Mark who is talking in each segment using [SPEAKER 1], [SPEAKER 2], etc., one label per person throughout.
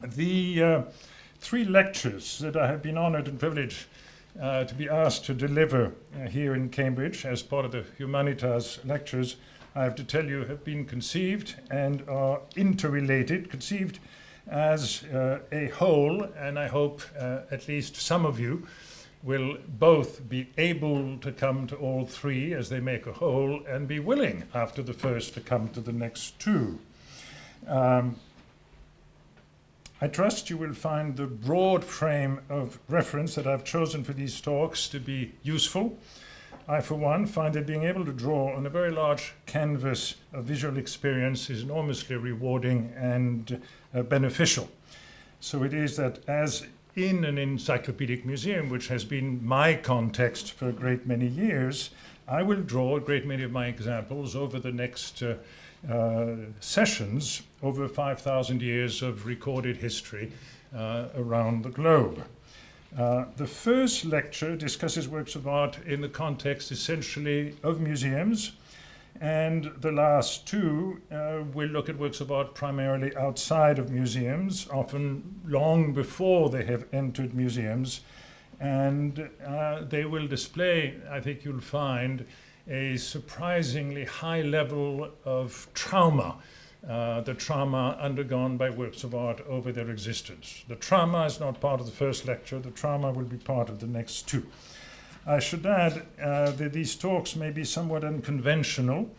[SPEAKER 1] The three lectures that I have been honored and privileged to be asked to deliver here in Cambridge as part of the Humanitas lectures, I have to tell you, have been conceived and are interrelated, conceived as a whole, and I hope at least some of you will both be able to come to all three as they make a whole and be willing after the first to come to the next two. I trust you will find the broad frame of reference that I've chosen for these talks to be useful. I, for one, find that being able to draw on a very large canvas of visual experience is enormously rewarding and beneficial. So it is that as in an encyclopedic museum, which has been my context for a great many years, I will draw a great many of my examples over the next sessions over 5,000 years of recorded history around the globe. The first lecture discusses works of art in the context essentially of museums, and the last two will look at works of art primarily outside of museums, often long before they have entered museums, and they will display, I think you'll find, a surprisingly high level of trauma, the trauma undergone by works of art over their existence. The trauma is not part of the first lecture, the trauma will be part of the next two. I should add that these talks may be somewhat unconventional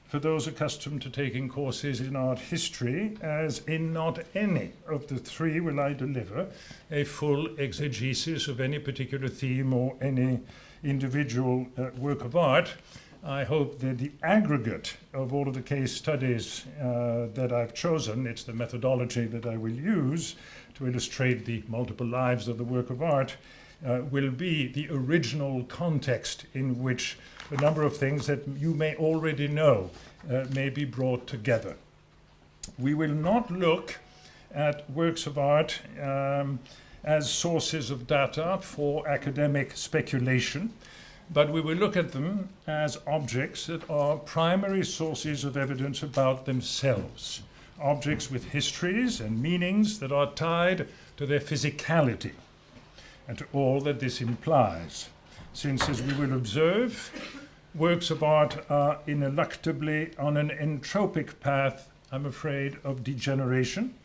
[SPEAKER 1] for those accustomed to taking courses in art history, as in not any of the three will I deliver a full exegesis of any particular theme or any individual work of art. I hope that the aggregate of all of the case studies that I've chosen, it's the methodology that I will use to illustrate the multiple lives of the work of art, will be the original context in which a number of things that you may already know may be brought together. We will not look at works of art as sources of data for academic speculation, but we will look at them as objects that are primary sources of evidence about themselves, objects with histories and meanings that are tied to their physicality and to all that this implies. Since, as we will observe, works of art are ineluctably on an entropic path, I'm afraid, of degeneration,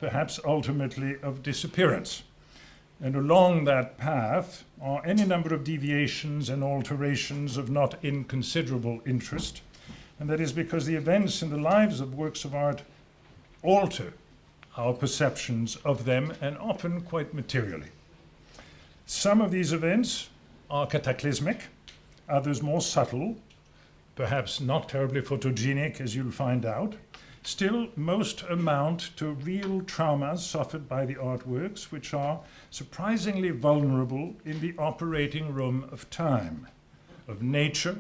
[SPEAKER 1] perhaps ultimately of disappearance. And along that path are any number of deviations and alterations of not inconsiderable interest. And that is because the events in the lives of works of art alter our perceptions of them, and often quite materially. Some of these events are cataclysmic, others more subtle, perhaps not terribly photogenic, as you'll find out. Still, most amount to real traumas suffered by the artworks, which are surprisingly vulnerable in the operating room of time, of nature,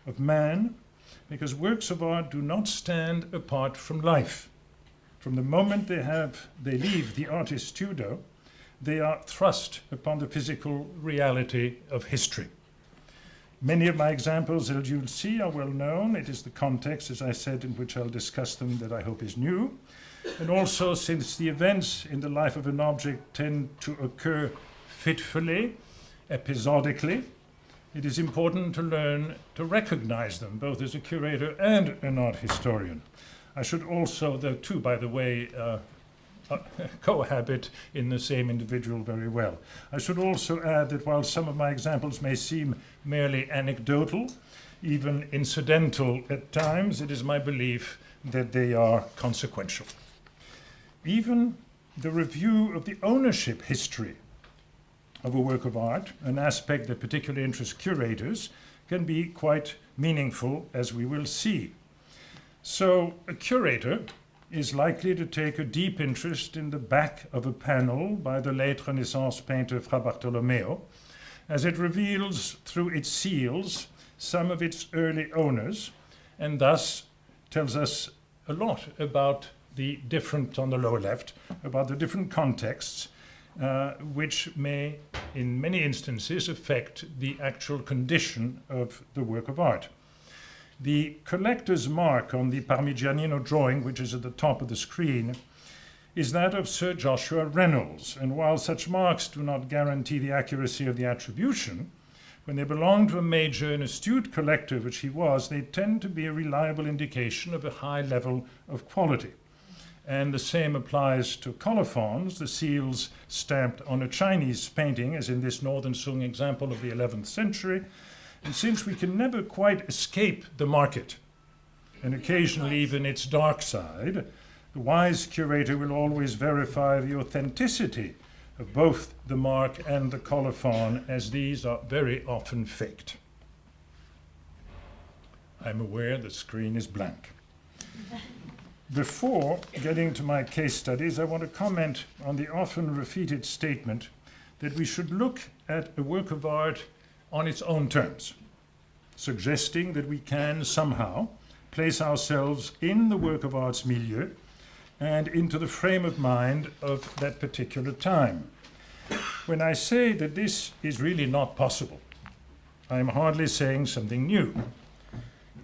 [SPEAKER 1] of man, because works of art do not stand apart from life. From the moment they leave the artist's studio, they are thrust upon the physical reality of history. Many of my examples, as you'll see, are well known. It is the context, as I said, in which I'll discuss them that I hope is new. And also, since the events in the life of an object tend to occur fitfully, episodically, it is important to learn to recognize them, both as a curator and an art historian. I should also, the two, by the way, cohabit in the same individual very well. I should also add that while some of my examples may seem merely anecdotal, even incidental at times, it is my belief that they are consequential. Even the review of the ownership history of a work of art, an aspect that particularly interests curators, can be quite meaningful, as we will see. So a curator is likely to take a deep interest in the back of a panel by the late Renaissance painter Fra Bartolomeo, as it reveals through its seals some of its early owners, and thus tells us a lot about the different, on the lower left, about the different contexts which may, in many instances, affect the actual condition of the work of art. The collector's mark on the Parmigianino drawing, which is at the top of the screen, is that of Sir Joshua Reynolds, and while such marks do not guarantee the accuracy of the attribution, when they belong to a major and astute collector, which he was, they tend to be a reliable indication of a high level of quality. And the same applies to colophons, the seals stamped on a Chinese painting, as in this Northern Sung example of the 11th century. And since we can never quite escape the market, and occasionally even its dark side, the wise curator will always verify the authenticity of both the mark and the colophon, as these are very often faked. I'm aware the screen is blank. Before getting to my case studies, I want to comment on the often repeated statement that we should look at a work of art on its own terms, suggesting that we can somehow place ourselves in the work of art's milieu and into the frame of mind of that particular time. When I say that this is really not possible, I am hardly saying something new.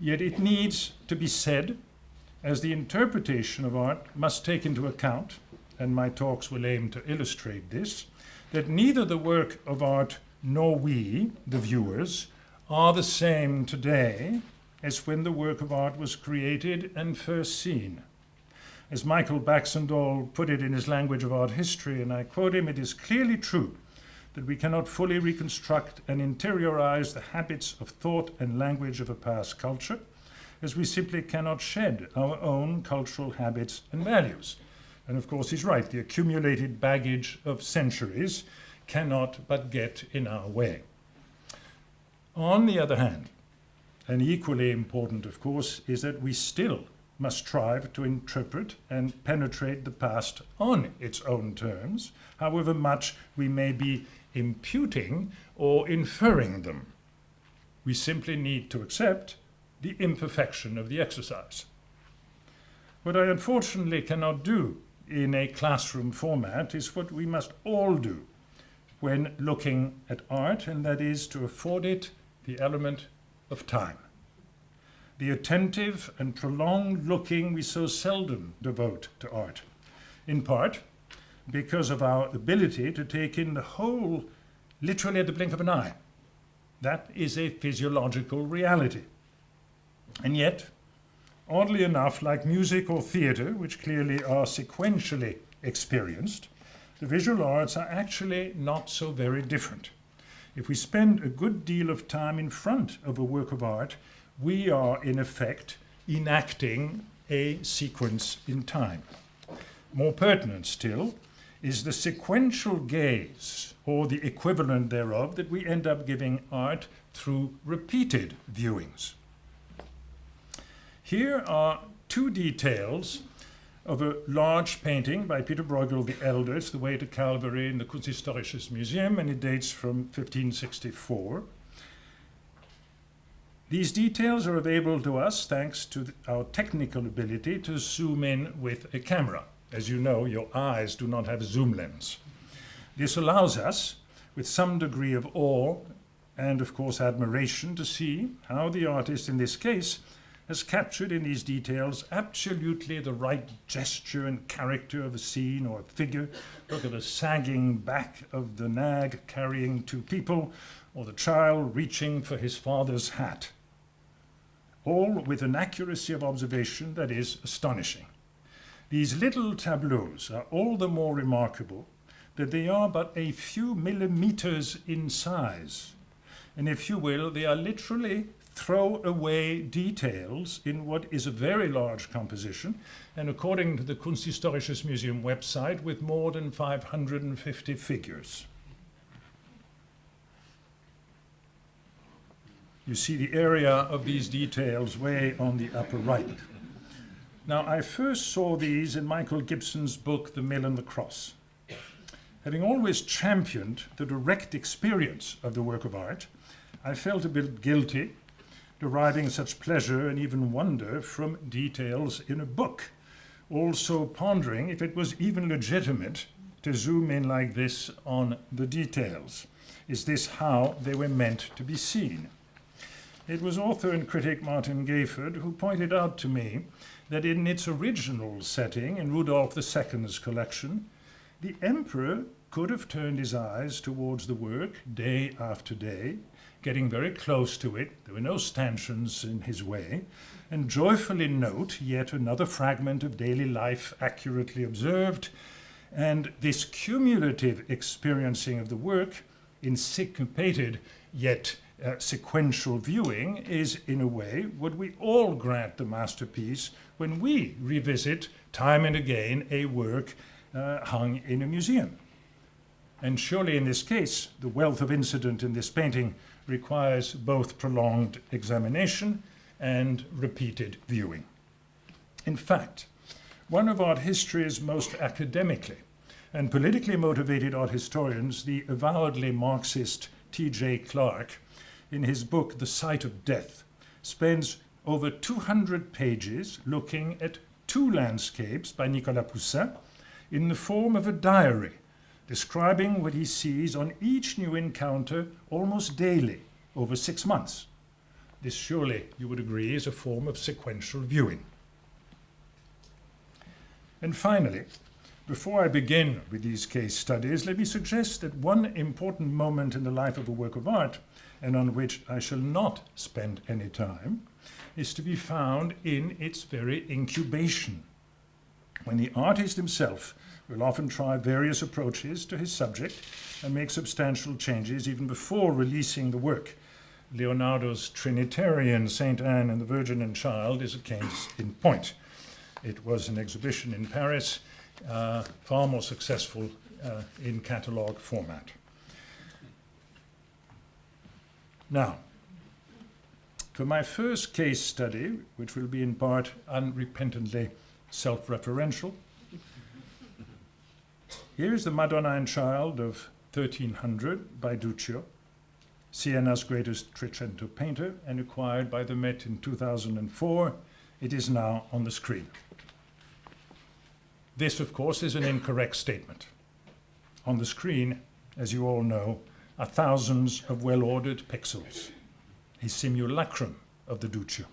[SPEAKER 1] Yet it needs to be said, as the interpretation of art must take into account, and my talks will aim to illustrate this, that neither the work of art nor we, the viewers, are the same today as when the work of art was created and first seen. As Michael Baxendall put it in his Language of Art History, and I quote him, "It is clearly true that we cannot fully reconstruct and interiorize the habits of thought and language of a past culture, as we simply cannot shed our own cultural habits and values." And of course he's right, the accumulated baggage of centuries cannot but get in our way. On the other hand, and equally important of course, is that we still must strive to interpret and penetrate the past on its own terms, however much we may be imputing or inferring them. We simply need to accept the imperfection of the exercise. What I unfortunately cannot do in a classroom format is what we must all do when looking at art, and that is to afford it the element of time. The attentive and prolonged looking we so seldom devote to art, in part because of our ability to take in the whole literally at the blink of an eye. That is a physiological reality. And yet, oddly enough, like music or theatre, which clearly are sequentially experienced, the visual arts are actually not so very different. If we spend a good deal of time in front of a work of art, we are in effect enacting a sequence in time. More pertinent still is the sequential gaze, or the equivalent thereof, that we end up giving art through repeated viewings. Here are two details of a large painting by Peter Bruegel the Elder. It's The Way to Calvary in the Kunsthistorisches Museum, and it dates from 1564. These details are available to us thanks to our technical ability to zoom in with a camera. As you know, your eyes do not have a zoom lens. This allows us, with some degree of awe and, of course, admiration, to see how the artist in this case has captured in these details absolutely the right gesture and character of a scene or a figure. Look at the sagging back of the nag carrying two people, or the child reaching for his father's hat. All with an accuracy of observation that is astonishing. These little tableaus are all the more remarkable that they are but a few millimeters in size. And if you will, they are literally throw-away details in what is a very large composition, and according to the Kunsthistorisches Museum website, with more than 550 figures. You see the area of these details way on the upper right. Now, I first saw these in Michael Gibson's book, The Mill and the Cross. Having always championed the direct experience of the work of art, I felt a bit guilty deriving such pleasure and even wonder from details in a book, also pondering if it was even legitimate to zoom in like this on the details. Is this how they were meant to be seen? It was author and critic Martin Gayford who pointed out to me that in its original setting, in Rudolf II's collection, the emperor could have turned his eyes towards the work day after day, getting very close to it, there were no stanchions in his way, and joyfully note yet another fragment of daily life accurately observed, and this cumulative experiencing of the work in syncopated yet sequential viewing is, in a way, what we all grant the masterpiece when we revisit time and again a work hung in a museum. And surely in this case, the wealth of incident in this painting requires both prolonged examination and repeated viewing. In fact, one of art history's most academically and politically motivated art historians, the avowedly Marxist T.J. Clark, in his book The Site of Death, spends over 200 pages looking at two landscapes by Nicolas Poussin in the form of a diary, describing what he sees on each new encounter almost daily over 6 months. This surely, you would agree, is a form of sequential viewing. And finally, before I begin with these case studies, let me suggest that one important moment in the life of a work of art, and on which I shall not spend any time, is to be found in its very incubation, when the artist himself will often try various approaches to his subject and make substantial changes even before releasing the work. Leonardo's Trinitarian Saint Anne and the Virgin and Child is a case in point. It was an exhibition in Paris, far more successful in catalogue format. Now, for my first case study, which will be in part unrepentantly self-referential, here is the Madonna and Child of 1300 by Duccio, Siena's greatest Trecento painter, and acquired by the Met in 2004. It is now on the screen. This, of course, is an incorrect statement. On the screen, as you all know, are thousands of well-ordered pixels, a simulacrum of the Duccio.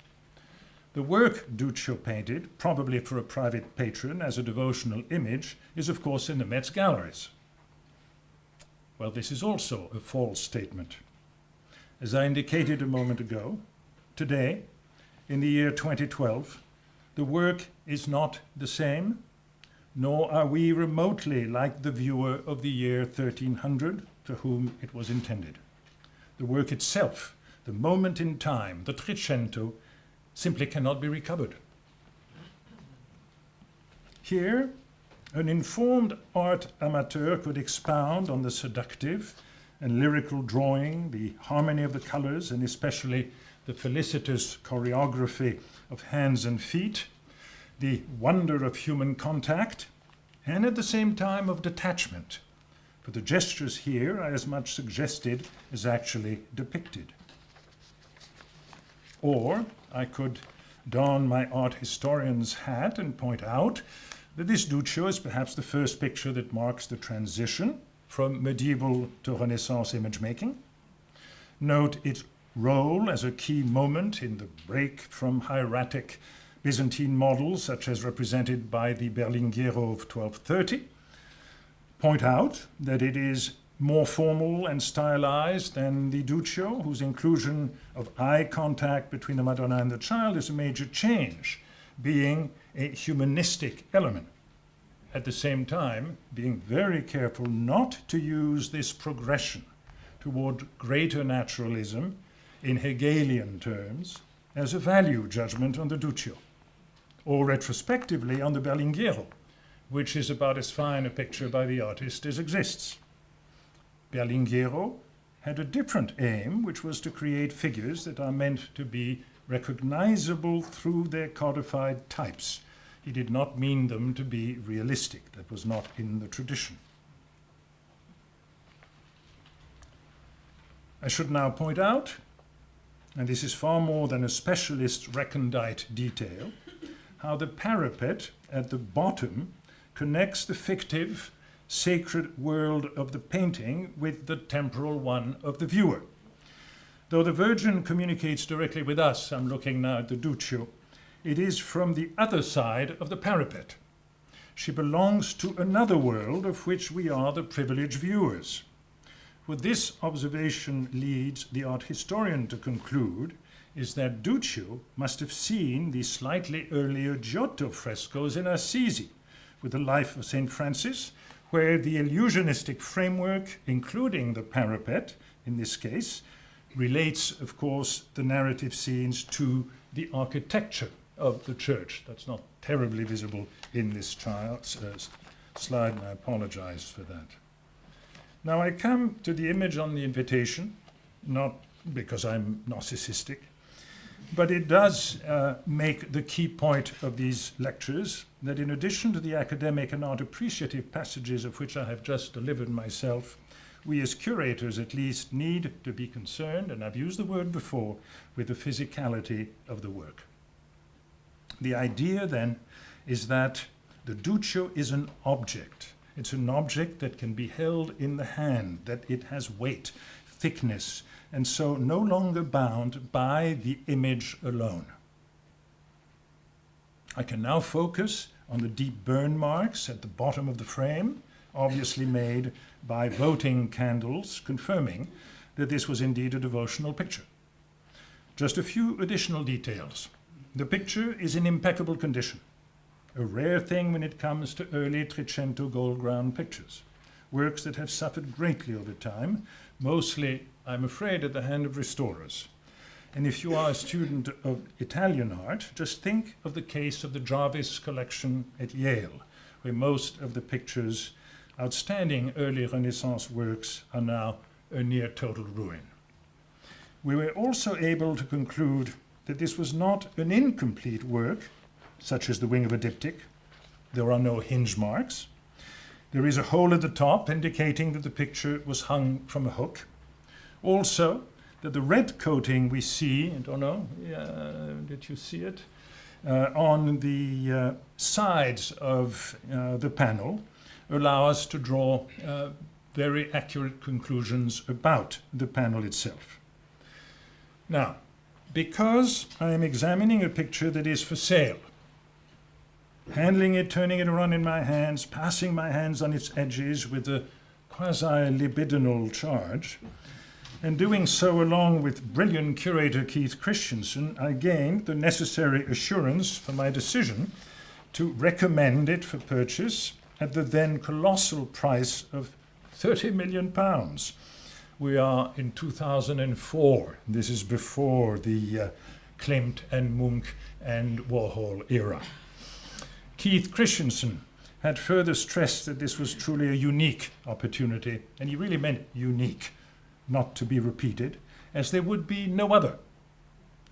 [SPEAKER 1] The work Duccio painted, probably for a private patron as a devotional image, is of course in the Met's galleries. Well, this is also a false statement. As I indicated a moment ago, today, in the year 2012, the work is not the same, nor are we remotely like the viewer of the year 1300 to whom it was intended. The work itself, the moment in time, the Trecento, simply cannot be recovered. Here, an informed art amateur could expound on the seductive and lyrical drawing, the harmony of the colors, and especially the felicitous choreography of hands and feet, the wonder of human contact, and at the same time of detachment, for the gestures here are as much suggested as actually depicted. Or I could don my art historian's hat and point out that this Duccio is perhaps the first picture that marks the transition from medieval to Renaissance image making. Note its role as a key moment in the break from hieratic Byzantine models, such as represented by the Berlinguero of 1230. Point out that it is more formal and stylized than the Duccio, whose inclusion of eye contact between the Madonna and the Child is a major change, being a humanistic element. At the same time, being very careful not to use this progression toward greater naturalism in Hegelian terms as a value judgment on the Duccio, or retrospectively on the Berlinguero, which is about as fine a picture by the artist as exists. Berlinguero had a different aim, which was to create figures that are meant to be recognizable through their codified types. He did not mean them to be realistic. That was not in the tradition. I should now point out, and this is far more than a specialist recondite detail, how the parapet at the bottom connects the fictive sacred world of the painting with the temporal one of the viewer. Though the Virgin communicates directly with us, I'm looking now at the Duccio, it is from the other side of the parapet. She belongs to another world of which we are the privileged viewers. What this observation leads the art historian to conclude is that Duccio must have seen the slightly earlier Giotto frescoes in Assisi, with the life of St. Francis, where the illusionistic framework, including the parapet in this case, relates, of course, the narrative scenes to the architecture of the church. That's not terribly visible in this slide, and I apologize for that. Now I come to the image on the invitation, not because I'm narcissistic, but it does make the key point of these lectures, that in addition to the academic and art appreciative passages of which I have just delivered myself, we as curators at least need to be concerned, and I've used the word before, with the physicality of the work. The idea then is that the Duccio is an object. It's an object that can be held in the hand, that it has weight, thickness, and so no longer bound by the image alone. I can now focus on the deep burn marks at the bottom of the frame, obviously made by voting candles, confirming that this was indeed a devotional picture. Just a few additional details. The picture is in impeccable condition, a rare thing when it comes to early Trecento gold ground pictures, works that have suffered greatly over time, mostly, I'm afraid, at the hand of restorers. And if you are a student of Italian art, just think of the case of the Jarvis collection at Yale, where most of the pictures, outstanding early Renaissance works, are now a near total ruin. We were also able to conclude that this was not an incomplete work, such as the wing of a diptych. There are no hinge marks. There is a hole at the top indicating that the picture was hung from a hook. Also, that the red coating we see, I don't know, did you see it? On the sides of the panel allow us to draw very accurate conclusions about the panel itself. Now, because I am examining a picture that is for sale, handling it, turning it around in my hands, passing my hands on its edges with a quasi-libidinal charge, and doing so along with brilliant curator Keith Christensen, I gained the necessary assurance for my decision to recommend it for purchase at the then colossal price of £30 million. We are in 2004. This is before the Klimt and Munch and Warhol era. Keith Christensen had further stressed that this was truly a unique opportunity, and he really meant unique, not to be repeated, as there would be no other,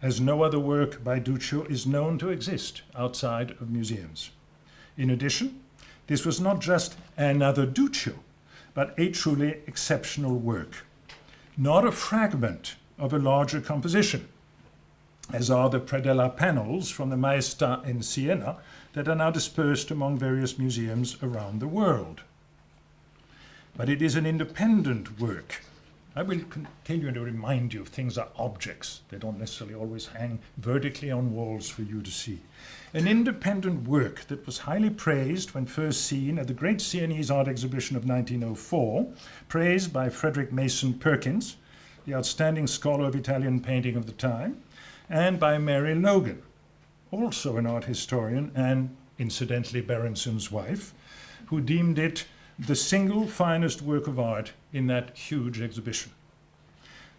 [SPEAKER 1] as no other work by Duccio is known to exist outside of museums. In addition, this was not just another Duccio, but a truly exceptional work, not a fragment of a larger composition, as are the predella panels from the Maestà in Siena that are now dispersed among various museums around the world. But it is an independent work. I will continue to remind you of things are objects. They don't necessarily always hang vertically on walls for you to see. An independent work that was highly praised when first seen at the Great Sienese Art Exhibition of 1904, praised by Frederick Mason Perkins, the outstanding scholar of Italian painting of the time, and by Mary Logan, also an art historian and, incidentally, Berenson's wife, who deemed it the single finest work of art in that huge exhibition.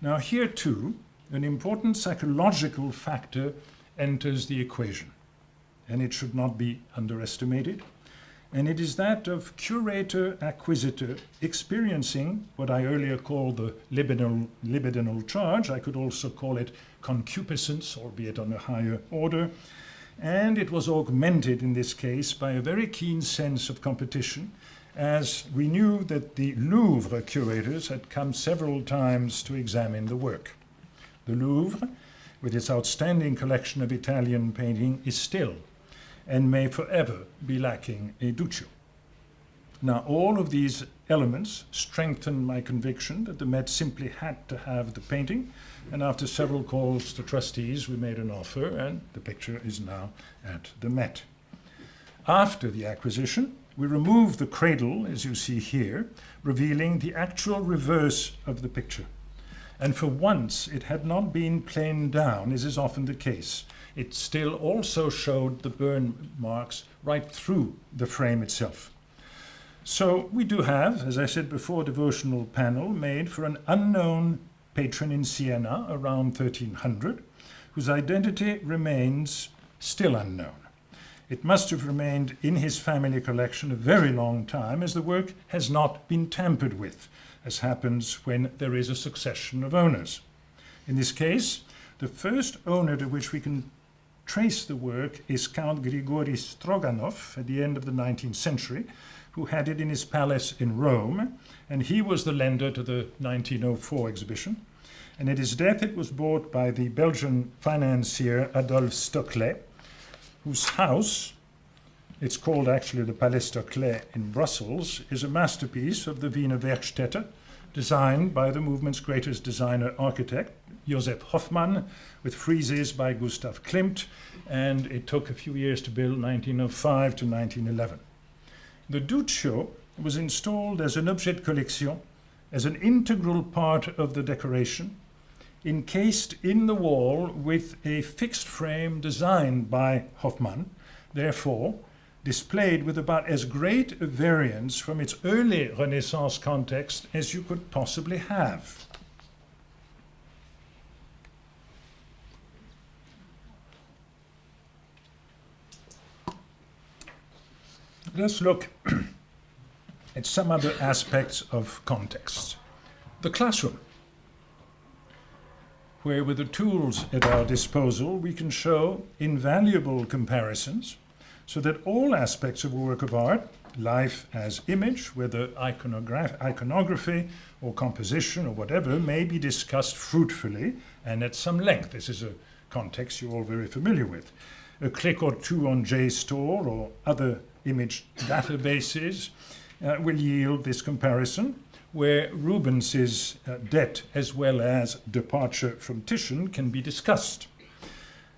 [SPEAKER 1] Now here too, an important psychological factor enters the equation, and it should not be underestimated, and it is that of curator-acquisitor experiencing what I earlier called the libidinal charge. I could also call it concupiscence, albeit on a higher order, and it was augmented in this case by a very keen sense of competition, as we knew that the Louvre curators had come several times to examine the work. The Louvre, with its outstanding collection of Italian painting, is still and may forever be lacking a Duccio. Now, all of these elements strengthened my conviction that the Met simply had to have the painting, and after several calls to trustees, we made an offer, and the picture is now at the Met. After the acquisition, we removed the cradle, as you see here, revealing the actual reverse of the picture. And for once, it had not been planed down, as is often the case. It still also showed the burn marks right through the frame itself. So we do have, as I said before, a devotional panel made for an unknown patron in Siena around 1300, whose identity remains still unknown. It must have remained in his family collection a very long time, as the work has not been tampered with, as happens when there is a succession of owners. In this case, the first owner to which we can trace the work is Count Grigori Stroganov at the end of the 19th century, who had it in his palace in Rome, and he was the lender to the 1904 exhibition. And at his death, it was bought by the Belgian financier Adolphe Stoclet, whose house, it's called actually the Palais Stoclet in Brussels, is a masterpiece of the Wiener Werkstätte, designed by the movement's greatest designer architect, Joseph Hoffmann, with friezes by Gustav Klimt, and it took a few years to build, 1905 to 1911. The Duccio was installed as an objet de collection, as an integral part of the decoration, encased in the wall with a fixed frame designed by Hoffmann, therefore displayed with about as great a variance from its early Renaissance context as you could possibly have. Let's look at some other aspects of context. The classroom, where with the tools at our disposal we can show invaluable comparisons so that all aspects of a work of art, life as image, whether iconography or composition or whatever, may be discussed fruitfully and at some length. This is a context you're all very familiar with. A click or two on JSTOR or other image databases will yield this comparison, where Rubens's debt as well as departure from Titian can be discussed.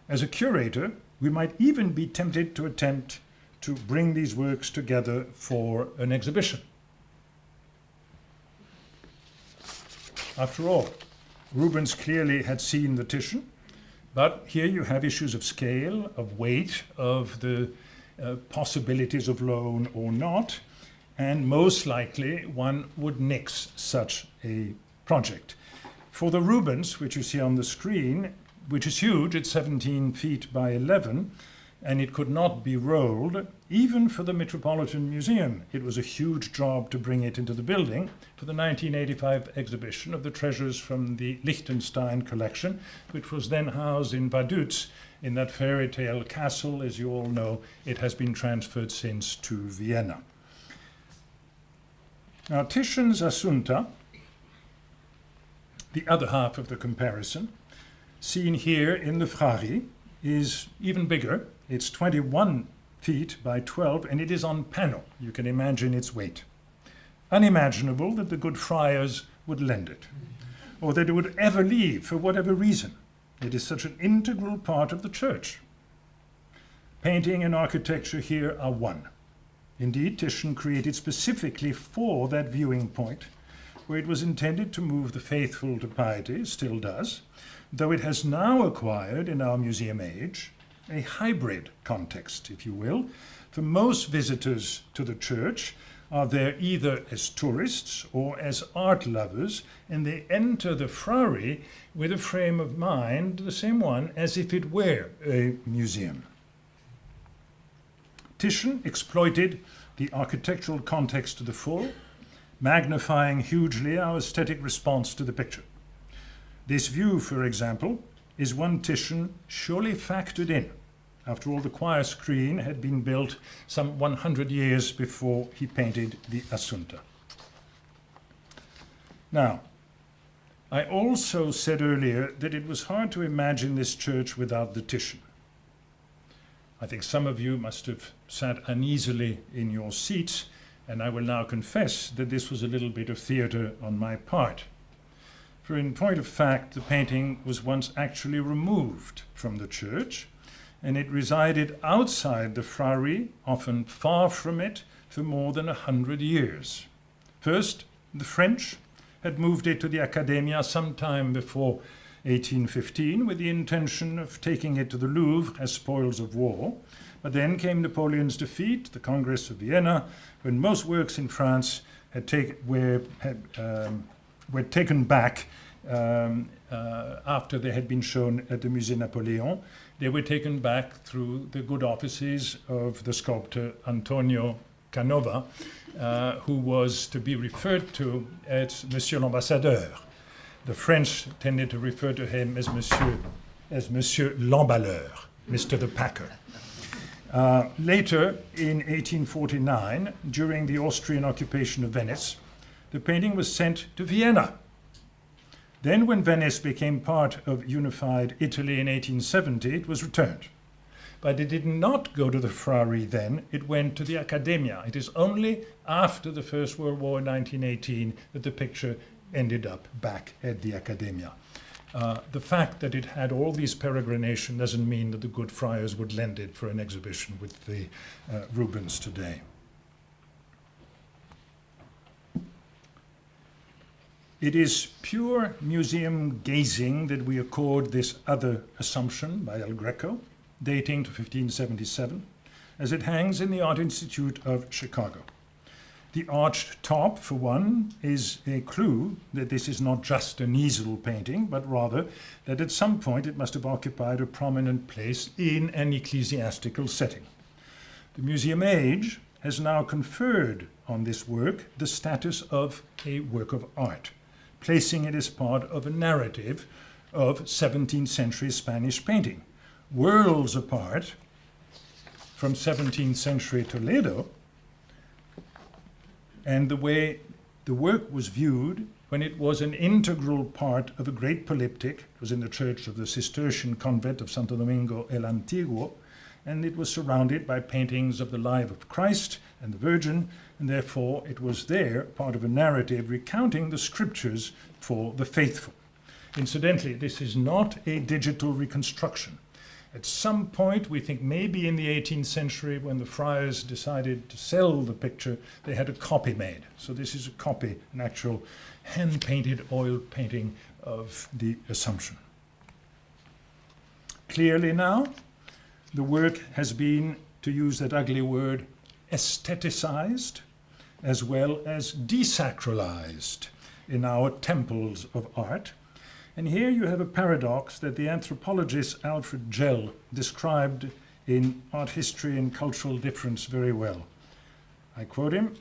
[SPEAKER 1] As a curator, we might even be tempted to attempt to bring these works together for an exhibition. After all, Rubens clearly had seen the Titian, but here you have issues of scale, of weight, of the possibilities of loan or not, and most likely one would nix such a project. For the Rubens, which you see on the screen, which is huge, it's 17 feet by 11, and it could not be rolled, even for the Metropolitan Museum. It was a huge job to bring it into the building for the 1985 exhibition of the treasures from the Liechtenstein collection, which was then housed in Vaduz, in that fairy tale castle. As you all know, it has been transferred since to Vienna. Now, Titian's Assunta, the other half of the comparison, seen here in the Frari, is even bigger. It's 21 feet by 12, and it is on panel. You can imagine its weight. Unimaginable that the good friars would lend it, or that it would ever leave for whatever reason. It is such an integral part of the church. Painting and architecture here are one. Indeed, Titian created specifically for that viewing point, where it was intended to move the faithful to piety, still does, though it has now acquired, in our museum age, a hybrid context, if you will. For most visitors to the church are there either as tourists or as art lovers, and they enter the Frari with a frame of mind, the same one as if it were a museum. Titian exploited the architectural context to the full, magnifying hugely our aesthetic response to the picture. This view, for example, is one Titian surely factored in. After all, the choir screen had been built some 100 years before he painted the Assunta. Now, I also said earlier that it was hard to imagine this church without the Titian. I think some of you must have sat uneasily in your seats And I will now confess that this was a little bit of theatre on my part. For in point of fact, the painting was once actually removed from the church, and it resided outside the friary, often far from it, for more than 100 years. First, the French had moved it to the Academia sometime before 1815 with the intention of taking it to the Louvre as spoils of war. But then came Napoleon's defeat, the Congress of Vienna, when most works in France were taken back after they had been shown at the Musée Napoléon. They were taken back through the good offices of the sculptor Antonio Canova, who was to be referred to as Monsieur l'Ambassadeur. The French tended to refer to him as Monsieur l'Emballeur, Mr. the Packer. Later, in 1849, during the Austrian occupation of Venice, the painting was sent to Vienna. Then, when Venice became part of unified Italy in 1870, it was returned. But it did not go to the Friary then, it went to the Academia. It is only after the First World War in 1918 that the picture ended up back at the Academia. The fact that it had all these peregrination doesn't mean that the good friars would lend it for an exhibition with the Rubens today. It is pure museum gazing that we accord this other assumption by El Greco, dating to 1577, as it hangs in the Art Institute of Chicago. The arched top, for one, is a clue that this is not just an easel painting, but rather that at some point it must have occupied a prominent place in an ecclesiastical setting. The museum age has now conferred on this work the status of a work of art, placing it as part of a narrative of 17th century Spanish painting. Worlds apart from 17th century Toledo and the way the work was viewed when it was an integral part of a great polyptych. It was in the church of the Cistercian convent of Santo Domingo el Antiguo, and it was surrounded by paintings of the life of Christ and the Virgin, and therefore it was there part of a narrative recounting the scriptures for the faithful. Incidentally, this is not a digital reconstruction. At some point, we think maybe in the 18th century, when the friars decided to sell the picture, they had a copy made. So this is a copy, an actual hand-painted oil painting of the Assumption. Clearly now, the work has been, to use that ugly word, aestheticized, as well as desacralized in our temples of art. And here you have a paradox that the anthropologist Alfred Gell described in Art History and Cultural Difference very well. I quote him,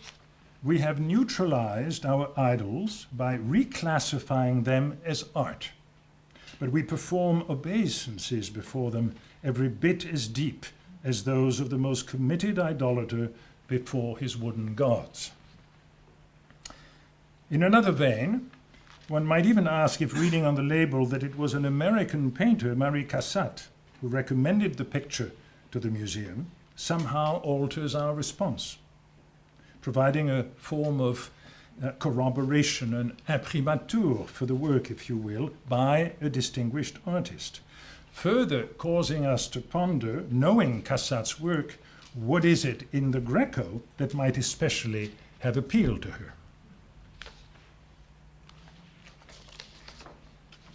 [SPEAKER 1] "We have neutralized our idols by reclassifying them as art, but we perform obeisances before them every bit as deep as those of the most committed idolater before his wooden gods." In another vein, one might even ask if reading on the label that it was an American painter, Marie Cassatt, who recommended the picture to the museum, somehow alters our response, providing a form of corroboration, an imprimatur for the work, if you will, by a distinguished artist. Further causing us to ponder, knowing Cassatt's work, what is it in the Greco that might especially have appealed to her?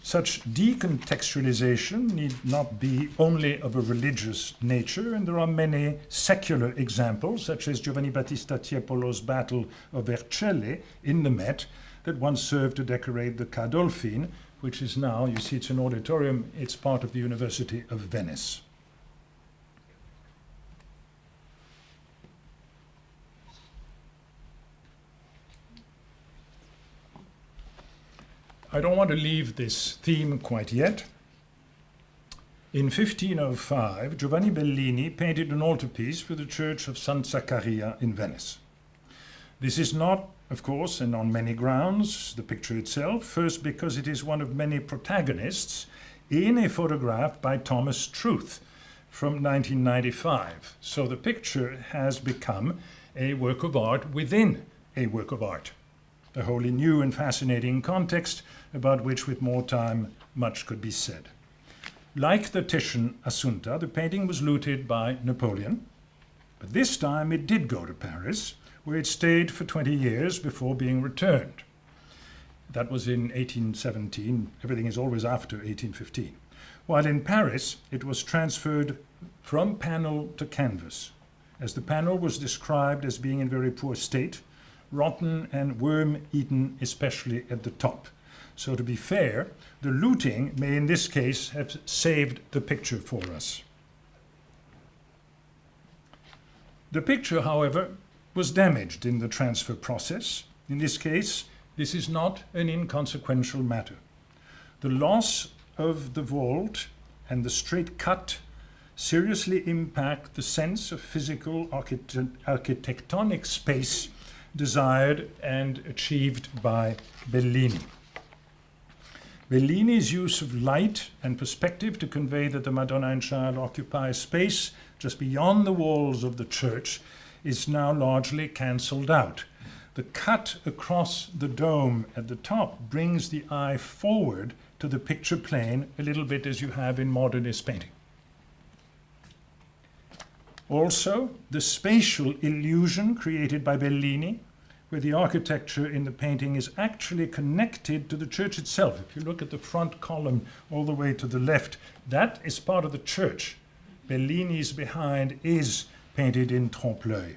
[SPEAKER 1] Such decontextualization need not be only of a religious nature, and there are many secular examples, such as Giovanni Battista Tiepolo's Battle of Vercelli in the Met, that once served to decorate the Ca' Dolfin, which is now, you see it's an auditorium, it's part of the University of Venice. I don't want to leave this theme quite yet. In 1505, Giovanni Bellini painted an altarpiece for the church of San Zakaria in Venice. This is not, of course, and on many grounds, the picture itself. First, because it is one of many protagonists in a photograph by Thomas Truth, from 1995. So the picture has become a work of art within a work of art, a wholly new and fascinating context about which with more time much could be said. Like the Titian Assunta, the painting was looted by Napoleon, but this time it did go to Paris, where it stayed for 20 years before being returned. That was in 1817. Everything is always after 1815. While in Paris, it was transferred from panel to canvas, as the panel was described as being in very poor state, rotten and worm-eaten, especially at the top. So to be fair, the looting may in this case have saved the picture for us. The picture, however, was damaged in the transfer process. In this case, this is not an inconsequential matter. The loss of the vault and the straight cut seriously impact the sense of physical architectonic space desired and achieved by Bellini. Bellini's use of light and perspective to convey that the Madonna and Child occupy space just beyond the walls of the church is now largely cancelled out. The cut across the dome at the top brings the eye forward to the picture plane, a little bit as you have in modernist painting. Also, the spatial illusion created by Bellini, where the architecture in the painting is actually connected to the church itself. If you look at the front column all the way to the left, that is part of the church. Bellini's behind is painted in trompe-l'œil.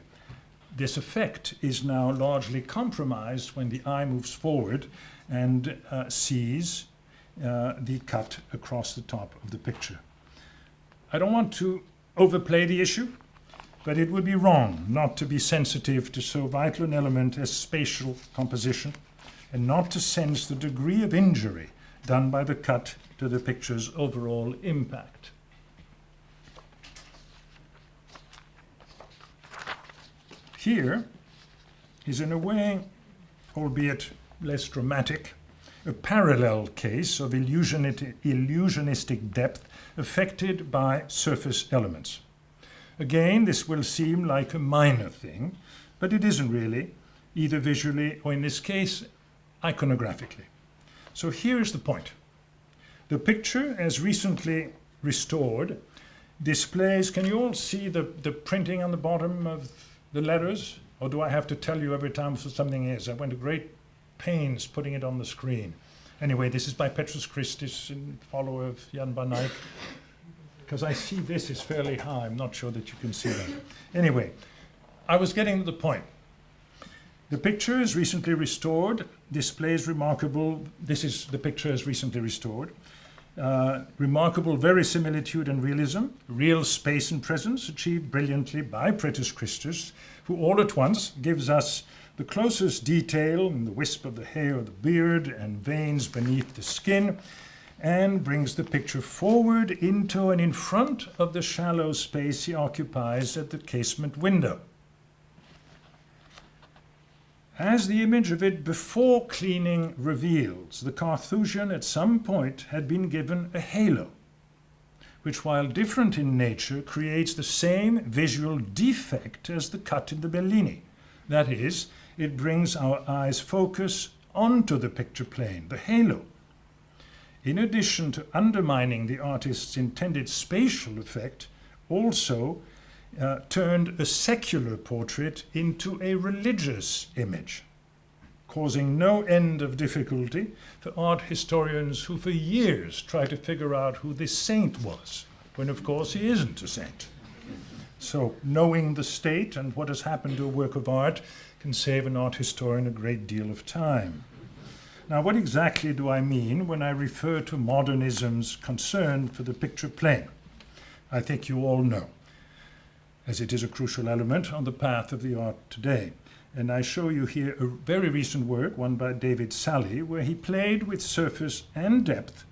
[SPEAKER 1] This effect is now largely compromised when the eye moves forward and sees the cut across the top of the picture. I don't want to overplay the issue, but it would be wrong not to be sensitive to so vital an element as spatial composition and not to sense the degree of injury done by the cut to the picture's overall impact. Here is, in a way, albeit less dramatic, a parallel case of illusionistic depth affected by surface elements. Again, this will seem like a minor thing, but it isn't really, either visually or in this case, iconographically. So here's the point. The picture, as recently restored, displays, can you all see the printing on the bottom of the letters? Or do I have to tell you every time something is? I went to great pains putting it on the screen. Anyway, this is by Petrus Christus, a follower of Jan van Eyck. Because I see this is fairly high. I'm not sure that you can see that. Anyway, I was getting to the point. The picture is recently restored, displays remarkable, this is the picture as recently restored, remarkable verisimilitude and realism, real space and presence achieved brilliantly by Petrus Christus, who all at once gives us the closest detail in the wisp of the hair of the beard and veins beneath the skin, and brings the picture forward into and in front of the shallow space he occupies at the casement window. As the image of it before cleaning reveals, the Carthusian at some point had been given a halo, which, while different in nature, creates the same visual defect as the cut in the Bellini. That is, it brings our eye's focus onto the picture plane, the halo. In addition to undermining the artist's intended spatial effect, also turned a secular portrait into a religious image, causing no end of difficulty for art historians who for years try to figure out who this saint was, when of course he isn't a saint. So knowing the state and what has happened to a work of art can save an art historian a great deal of time. Now, what exactly do I mean when I refer to modernism's concern for the picture plane? I think you all know, as it is a crucial element on the path of the art today. And I show you here a very recent work, one by David Sally, where he played with surface and depth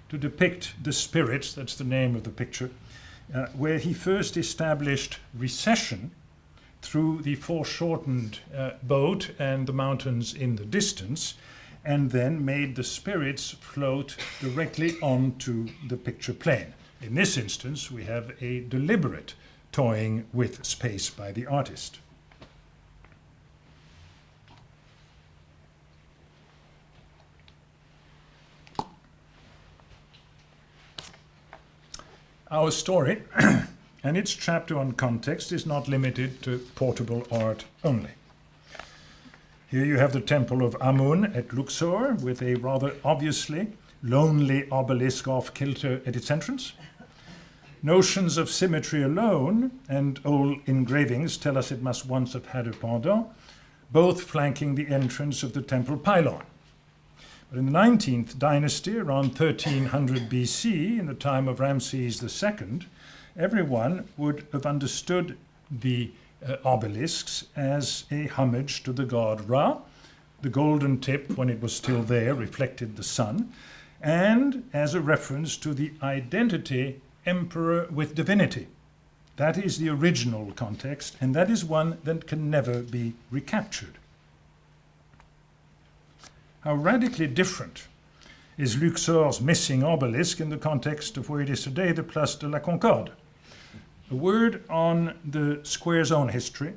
[SPEAKER 1] to depict the spirits, that's the name of the picture, where he first established recession through the foreshortened boat and the mountains in the distance, and then made the spirits float directly onto the picture plane. In this instance, we have a deliberate toying with space by the artist. Our story and its chapter on context is not limited to portable art only. Here you have the temple of Amun at Luxor with a rather obviously lonely obelisk off kilter at its entrance. Notions of symmetry alone and old engravings tell us it must once have had a pendant, both flanking the entrance of the temple pylon. But in the 19th dynasty, around 1300 BC, in the time of Ramses II, everyone would have understood the obelisks as a homage to the god Ra. The golden tip, when it was still there, reflected the sun, and as a reference to the identity emperor with divinity. That is the original context, and that is one that can never be recaptured. How radically different is Luxor's missing obelisk in the context of where it is today, the Place de la Concorde. A word on the square's own history.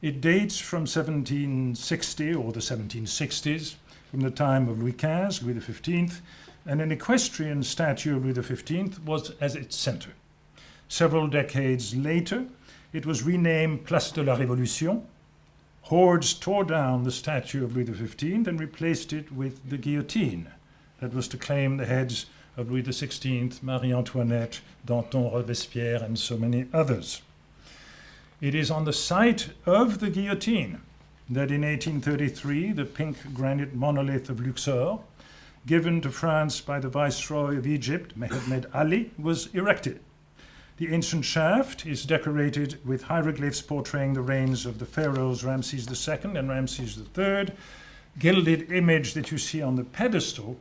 [SPEAKER 1] It dates from 1760 or the 1760s, from the time of Louis XV, Louis XV, and an equestrian statue of Louis XV was as its center. Several decades later, it was renamed Place de la Révolution. Hordes tore down the statue of Louis XV and replaced it with the guillotine that was to claim the heads of Louis XVI, Marie Antoinette, Danton, Robespierre, and so many others. It is on the site of the guillotine that in 1833 the pink granite monolith of Luxor, given to France by the Viceroy of Egypt, Mehemet Ali, was erected. The ancient shaft is decorated with hieroglyphs portraying the reigns of the pharaohs Ramses II and Ramses III. Gilded image that you see on the pedestal,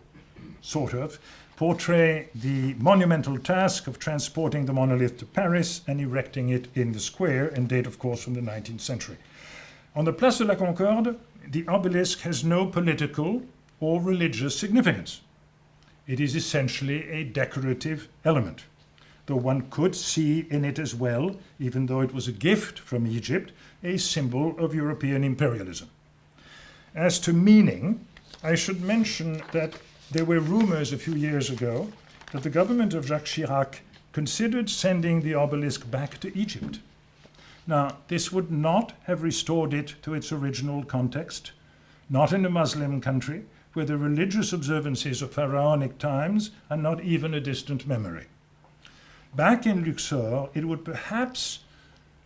[SPEAKER 1] sort of, portray the monumental task of transporting the monolith to Paris and erecting it in the square, and date, of course, from the 19th century. On the Place de la Concorde, the obelisk has no political or religious significance. It is essentially a decorative element, though one could see in it as well, even though it was a gift from Egypt, a symbol of European imperialism. As to meaning, I should mention that there were rumors a few years ago that the government of Jacques Chirac considered sending the obelisk back to Egypt. Now, this would not have restored it to its original context, not in a Muslim country where the religious observances of pharaonic times are not even a distant memory. Back in Luxor, it would perhaps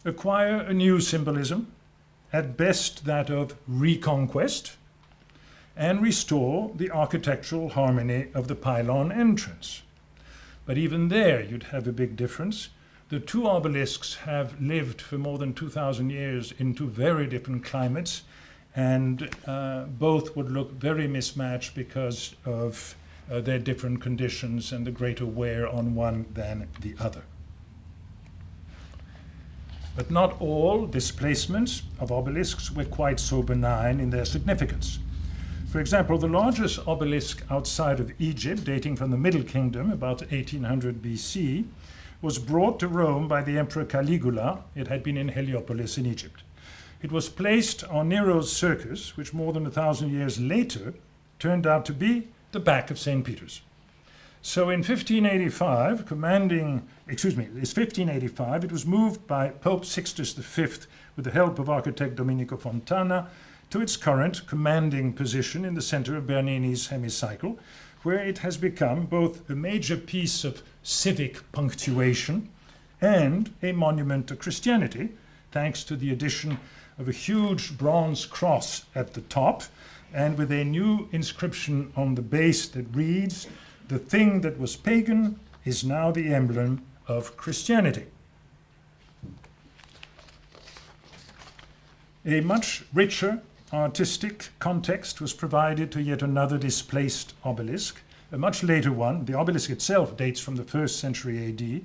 [SPEAKER 1] acquire a new symbolism, at best that of reconquest, and restore the architectural harmony of the pylon entrance. But even there, you'd have a big difference. The two obelisks have lived for more than 2,000 years in two very different climates, and both would look very mismatched because of their different conditions and the greater wear on one than the other. But not all displacements of obelisks were quite so benign in their significance. For example, the largest obelisk outside of Egypt, dating from the Middle Kingdom, about 1800 BC, was brought to Rome by the Emperor Caligula. It had been in Heliopolis in Egypt. It was placed on Nero's circus, which more than 1,000 years later turned out to be the back of St. Peter's. So in 1585, it was moved by Pope Sixtus V with the help of architect Domenico Fontana to its current commanding position in the center of Bernini's hemicycle, where it has become both a major piece of civic punctuation and a monument to Christianity, thanks to the addition of a huge bronze cross at the top, and with a new inscription on the base that reads, "The thing that was pagan is now the emblem of Christianity." A much richer artistic context was provided to yet another displaced obelisk, a much later one. The obelisk itself dates from the 1st century AD.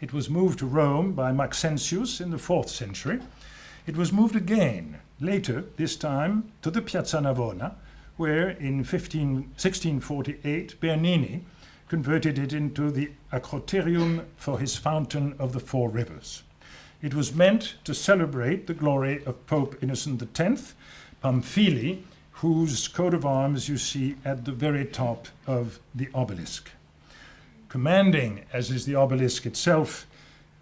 [SPEAKER 1] It was moved to Rome by Maxentius in the 4th century. It was moved again, later, this time, to the Piazza Navona, where in 1648 Bernini converted it into the acroterium for his fountain of the four rivers. It was meant to celebrate the glory of Pope Innocent X, Pamphili, whose coat of arms you see at the very top of the obelisk. Commanding, as is the obelisk itself,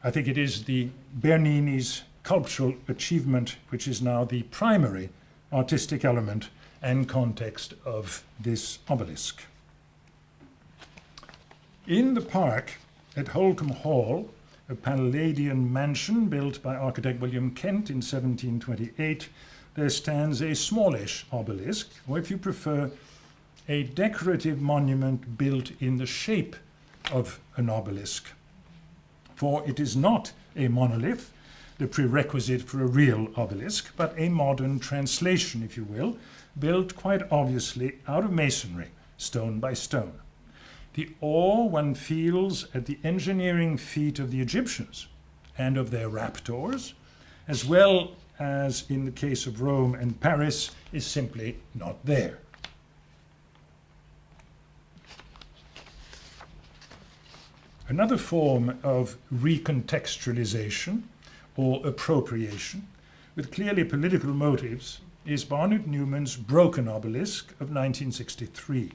[SPEAKER 1] I think it is the Bernini's sculptural achievement which is now the primary artistic element and context of this obelisk. In the park at Holcombe Hall, a Palladian mansion built by architect William Kent in 1728, there stands a smallish obelisk, or if you prefer, a decorative monument built in the shape of an obelisk. For it is not a monolith, the prerequisite for a real obelisk, but a modern translation, if you will, built quite obviously out of masonry, stone by stone. The awe one feels at the engineering feat of the Egyptians and of their raptors, as well as in the case of Rome and Paris, is simply not there. Another form of recontextualization or appropriation with clearly political motives is Barnett Newman's Broken Obelisk of 1963,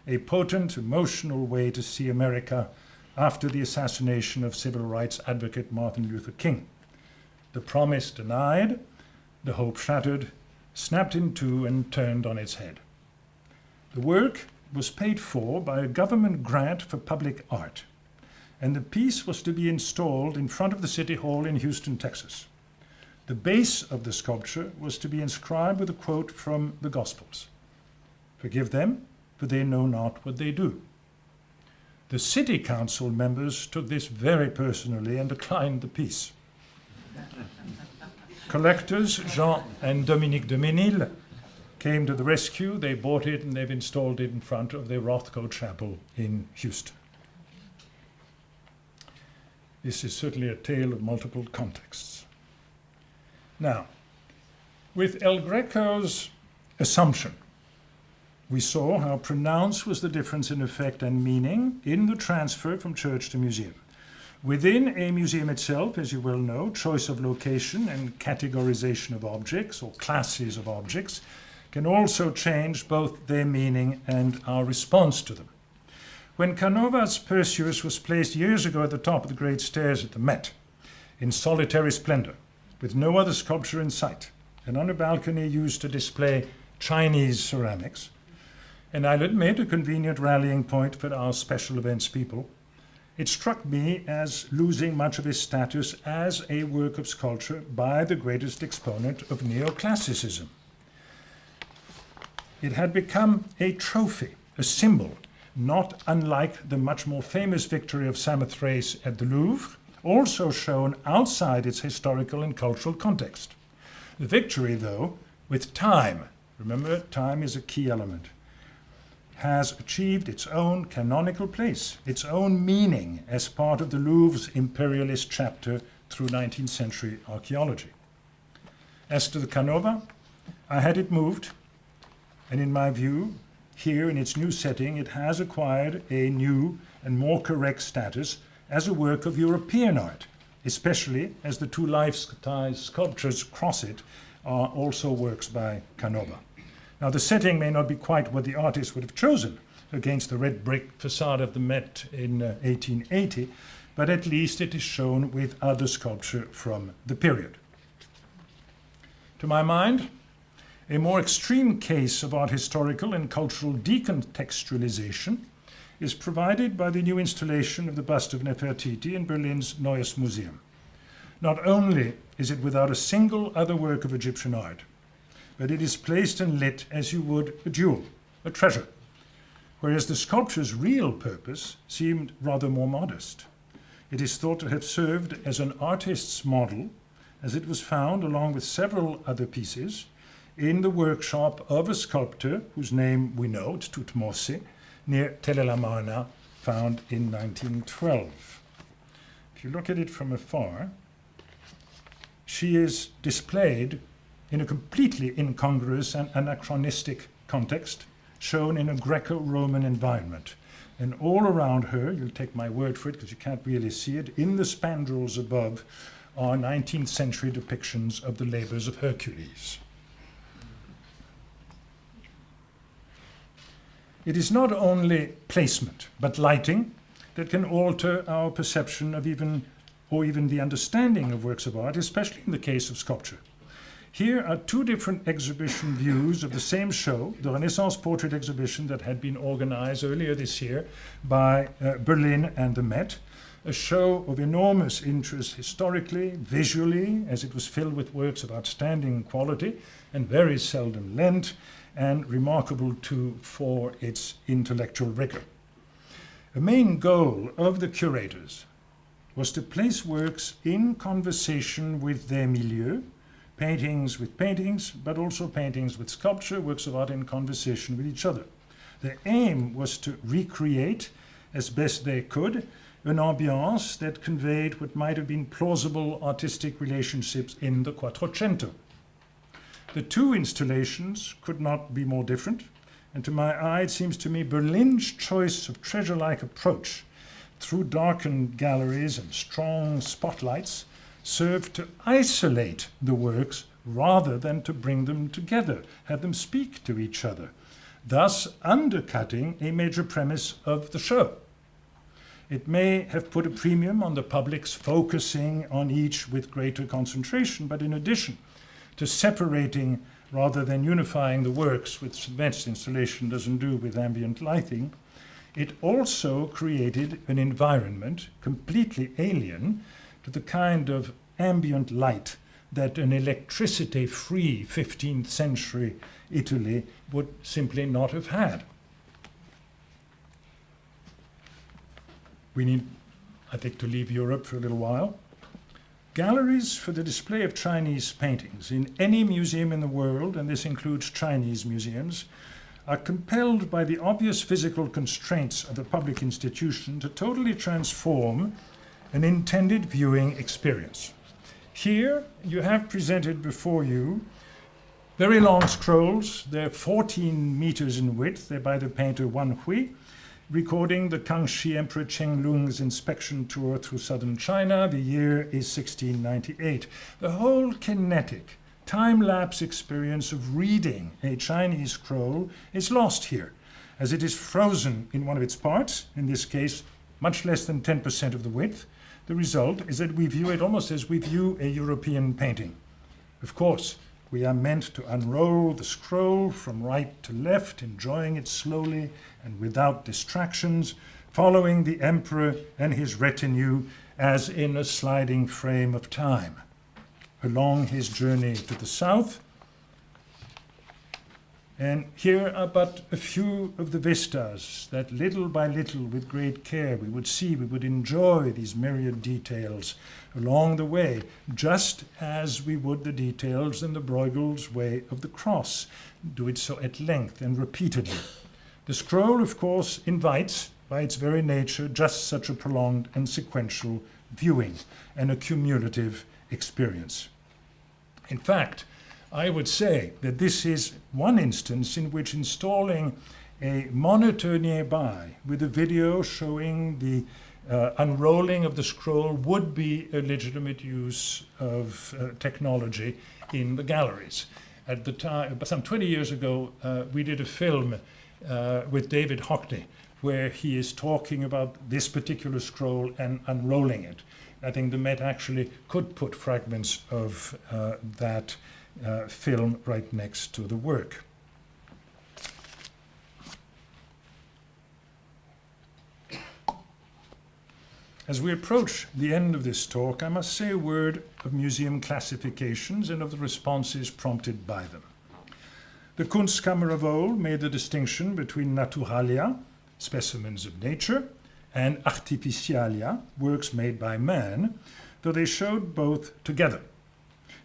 [SPEAKER 1] a potent, emotional way to see America after the assassination of civil rights advocate Martin Luther King. The promise denied, the hope shattered, snapped in two and turned on its head. The work was paid for by a government grant for public art, and the piece was to be installed in front of the City Hall in Houston, Texas. The base of the sculpture was to be inscribed with a quote from the Gospels. "Forgive them, for they know not what they do." The city council members took this very personally and declined the piece. Collectors, Jean and Dominique de Ménil, came to the rescue. They bought it and they've installed it in front of their Rothko Chapel in Houston. This is certainly a tale of multiple contexts. Now, with El Greco's assumption, we saw how pronounced was the difference in effect and meaning in the transfer from church to museum. Within a museum itself, as you well know, choice of location and categorization of objects or classes of objects can also change both their meaning and our response to them. When Canova's Perseus was placed years ago at the top of the great stairs at the Met, in solitary splendor, with no other sculpture in sight, and on a balcony used to display Chinese ceramics, and I'll admit a convenient rallying point for our special events people, it struck me as losing much of its status as a work of sculpture by the greatest exponent of neoclassicism. It had become a trophy, a symbol, not unlike the much more famous victory of Samothrace at the Louvre, also shown outside its historical and cultural context. The victory, though, with time, remember, time is a key element, has achieved its own canonical place, its own meaning as part of the Louvre's imperialist chapter through 19th century archaeology. As to the Canova, I had it moved, and in my view, here in its new setting, it has acquired a new and more correct status as a work of European art, especially as the two life-size sculptures across it are also works by Canova. Now, the setting may not be quite what the artist would have chosen against the red brick facade of the Met in 1880, but at least it is shown with other sculpture from the period. To my mind, a more extreme case of art historical and cultural decontextualization is provided by the new installation of the bust of Nefertiti in Berlin's Neues Museum. Not only is it without a single other work of Egyptian art, but it is placed and lit as you would a jewel, a treasure, whereas the sculpture's real purpose seemed rather more modest. It is thought to have served as an artist's model, as it was found, along with several other pieces, in the workshop of a sculptor whose name we know, it's Tutmosis, near Tel El Amarna, found in 1912. If you look at it from afar, she is displayed in a completely incongruous and anachronistic context, shown in a Greco-Roman environment. And all around her, you'll take my word for it because you can't really see it, in the spandrels above are 19th century depictions of the labors of Hercules. It is not only placement, but lighting that can alter our perception of even the understanding of works of art, especially in the case of sculpture. Here are two different exhibition views of the same show, the Renaissance Portrait Exhibition that had been organized earlier this year by Berlin and the Met, a show of enormous interest historically, visually, as it was filled with works of outstanding quality and very seldom lent, and remarkable too for its intellectual rigor. A main goal of the curators was to place works in conversation with their milieu, paintings with paintings, but also paintings with sculpture, works of art in conversation with each other. The aim was to recreate, as best they could, an ambiance that conveyed what might have been plausible artistic relationships in the Quattrocento. The two installations could not be more different, and to my eye, it seems to me Berlin's choice of treasure-like approach through darkened galleries and strong spotlights served to isolate the works rather than to bring them together, have them speak to each other, thus undercutting a major premise of the show. It may have put a premium on the public's focusing on each with greater concentration, but in addition to separating rather than unifying the works, which advanced installation doesn't do with ambient lighting, it also created an environment completely alien to the kind of ambient light that an electricity-free 15th century Italy would simply not have had. We need, I think, to leave Europe for a little while. Galleries for the display of Chinese paintings in any museum in the world, and this includes Chinese museums, are compelled by the obvious physical constraints of a public institution to totally transform an intended viewing experience. Here you have presented before you very long scrolls. They're 14 meters in width. They're by the painter Wan Hui, recording the Kangxi Emperor Chenglung's inspection tour through southern China. The year is 1698. The whole kinetic, time-lapse experience of reading a Chinese scroll is lost here, as it is frozen in one of its parts, in this case, much less than 10% of the width. The result is that we view it almost as we view a European painting. Of course, we are meant to unroll the scroll from right to left, enjoying it slowly and without distractions, following the emperor and his retinue as in a sliding frame of time. Along his journey to the south. And here are but a few of the vistas that little by little, with great care, we would see, we would enjoy these myriad details along the way, just as we would the details in the Bruegel's Way of the Cross, do it so at length and repeatedly. The scroll, of course, invites, by its very nature, just such a prolonged and sequential viewing and a cumulative experience. In fact, I would say that this is one instance in which installing a monitor nearby with a video showing the unrolling of the scroll would be a legitimate use of technology in the galleries. At the time, some 20 years ago, we did a film with David Hockney where he is talking about this particular scroll and unrolling it. I think the Met actually could put fragments of that film right next to the work. As we approach the end of this talk, I must say a word of museum classifications and of the responses prompted by them. The Kunstkammer of old made the distinction between naturalia, specimens of nature, and artificialia, works made by man, though they showed both together.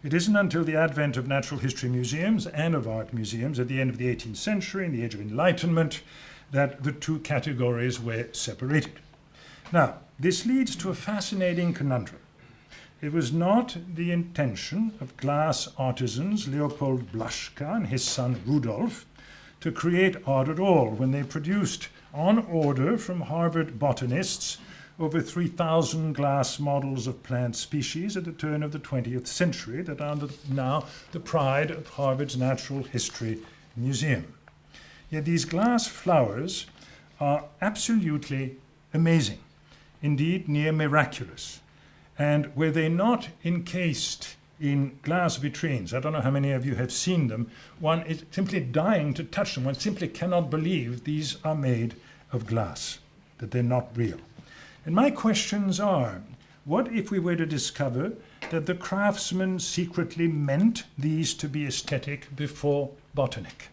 [SPEAKER 1] It isn't until the advent of natural history museums and of art museums at the end of the 18th century, in the Age of Enlightenment, that the two categories were separated. Now, this leads to a fascinating conundrum. It was not the intention of glass artisans Leopold Blaschka and his son Rudolf to create art at all when they produced, on order from Harvard botanists, over 3,000 glass models of plant species at the turn of the 20th century that are now the pride of Harvard's Natural History Museum. Yet these glass flowers are absolutely amazing, indeed near miraculous. And were they not encased in glass vitrines, I don't know how many of you have seen them, one is simply dying to touch them. One simply cannot believe these are made of glass, that they're not real. And my questions are, what if we were to discover that the craftsman secretly meant these to be aesthetic before botanic?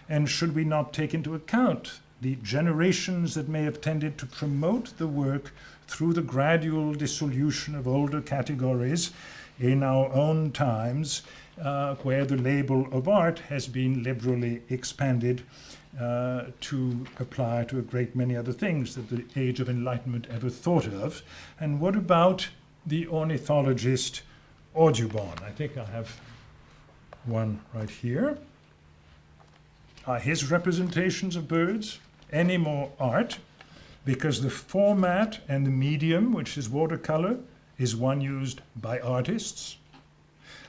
[SPEAKER 1] And should we not take into account the generations that may have tended to promote the work through the gradual dissolution of older categories in our own times, where the label of art has been liberally expanded to apply to a great many other things that the Age of Enlightenment ever thought of? And what about the ornithologist Audubon? I think I have one right here. Are his representations of birds any more art because the format and the medium, which is watercolor, is one used by artists?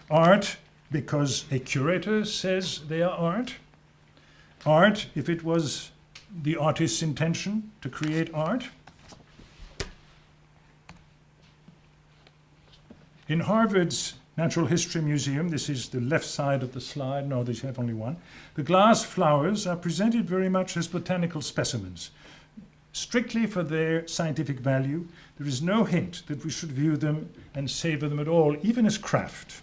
[SPEAKER 1] Art because a curator says they are art? Art if it was the artist's intention to create art? In Harvard's Natural History Museum, this is the left side of the slide, no, they have only one, the glass flowers are presented very much as botanical specimens. Strictly for their scientific value, there is no hint that we should view them and savor them at all, even as craft.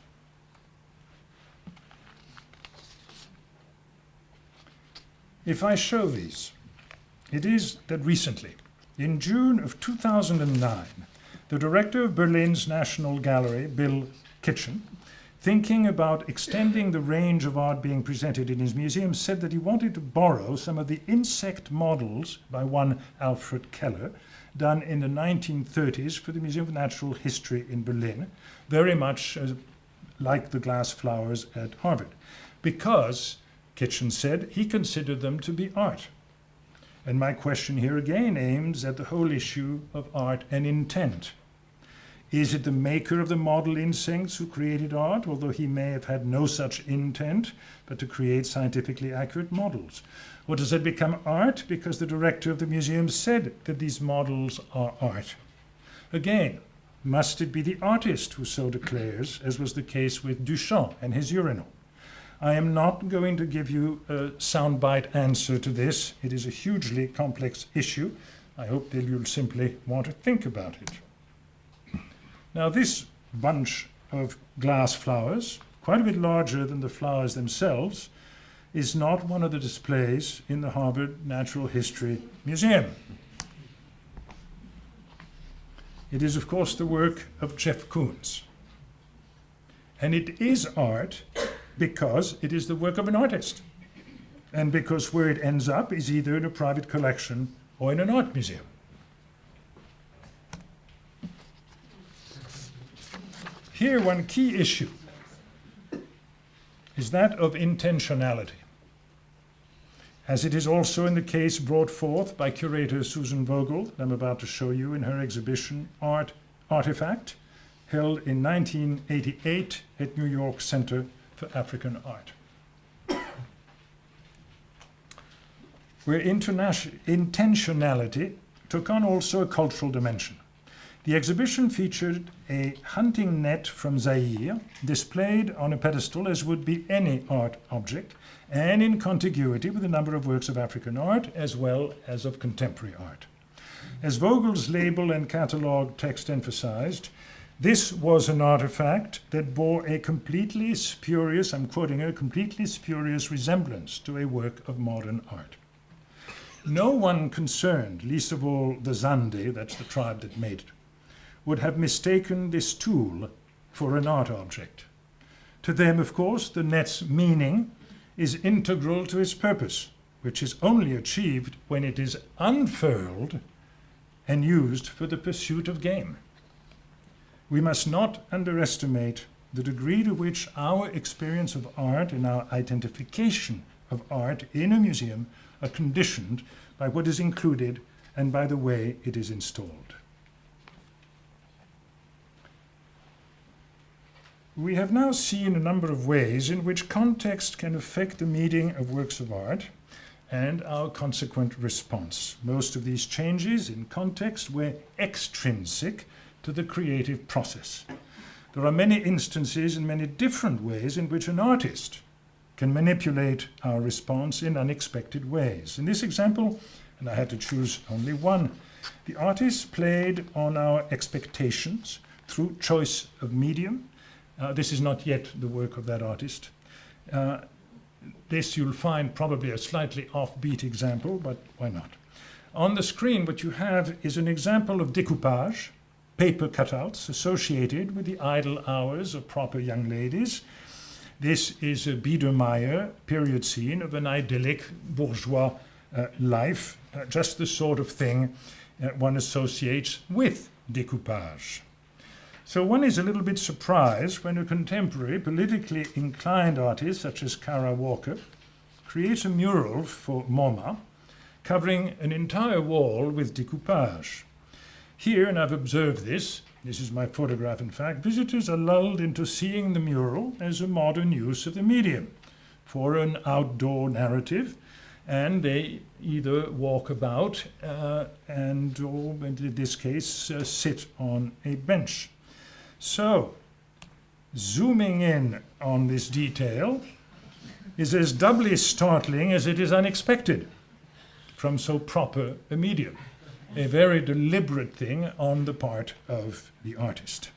[SPEAKER 1] If I show these, it is that recently, in June of 2009, the director of Berlin's National Gallery, Bill Kitchen, thinking about extending the range of art being presented in his museum, said that he wanted to borrow some of the insect models by one Alfred Keller, done in the 1930s for the Museum of Natural History in Berlin, very much like the glass flowers at Harvard, because, Kitchen said, he considered them to be art. And my question here again aims at the whole issue of art and intent. Is it the maker of the model insects who created art, although he may have had no such intent, but to create scientifically accurate models? Or does it become art because the director of the museum said that these models are art? Again, must it be the artist who so declares, as was the case with Duchamp and his urinal? I am not going to give you a soundbite answer to this. It is a hugely complex issue. I hope that you'll simply want to think about it. Now, this bunch of glass flowers, quite a bit larger than the flowers themselves, is not one of the displays in the Harvard Natural History Museum. It is, of course, the work of Jeff Koons. And it is art because it is the work of an artist, and because where it ends up is either in a private collection or in an art museum. Here, one key issue is that of intentionality, as it is also in the case brought forth by curator Susan Vogel, that I'm about to show you in her exhibition Art Artifact, held in 1988 at New York Center for African Art, where intentionality took on also a cultural dimension. The exhibition featured a hunting net from Zaire, displayed on a pedestal as would be any art object, and in contiguity with a number of works of African art as well as of contemporary art. As Vogel's label and catalogue text emphasized, this was an artifact that bore a completely spurious, I'm quoting her, completely spurious resemblance to a work of modern art. No one concerned, least of all the Zande, that's the tribe that made it, would have mistaken this tool for an art object. To them, of course, the net's meaning is integral to its purpose, which is only achieved when it is unfurled and used for the pursuit of game. We must not underestimate the degree to which our experience of art and our identification of art in a museum are conditioned by what is included and by the way it is installed. We have now seen a number of ways in which context can affect the meaning of works of art and our consequent response. Most of these changes in context were extrinsic to the creative process. There are many instances and many different ways in which an artist can manipulate our response in unexpected ways. In this example, and I had to choose only one, the artist played on our expectations through choice of medium. This is not yet the work of that artist. This you'll find probably a slightly offbeat example, but why not? On the screen, what you have is an example of découpage, paper cutouts associated with the idle hours of proper young ladies. This is a Biedermeier period scene of an idyllic bourgeois life, just the sort of thing one associates with découpage. So one is a little bit surprised when a contemporary politically inclined artist such as Kara Walker creates a mural for MoMA covering an entire wall with découpage. Here, and I've observed this is my photograph in fact, visitors are lulled into seeing the mural as a modern use of the medium for an outdoor narrative, and they either walk about and, or in this case, sit on a bench. So, zooming in on this detail is as doubly startling as it is unexpected from so proper a medium, a very deliberate thing on the part of the artist.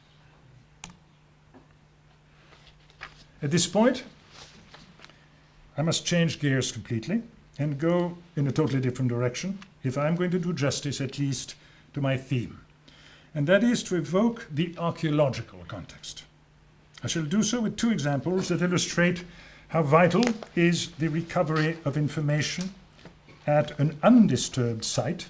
[SPEAKER 1] At this point, I must change gears completely and go in a totally different direction if I'm going to do justice at least to my theme. And that is to evoke the archaeological context. I shall do so with two examples that illustrate how vital is the recovery of information at an undisturbed site,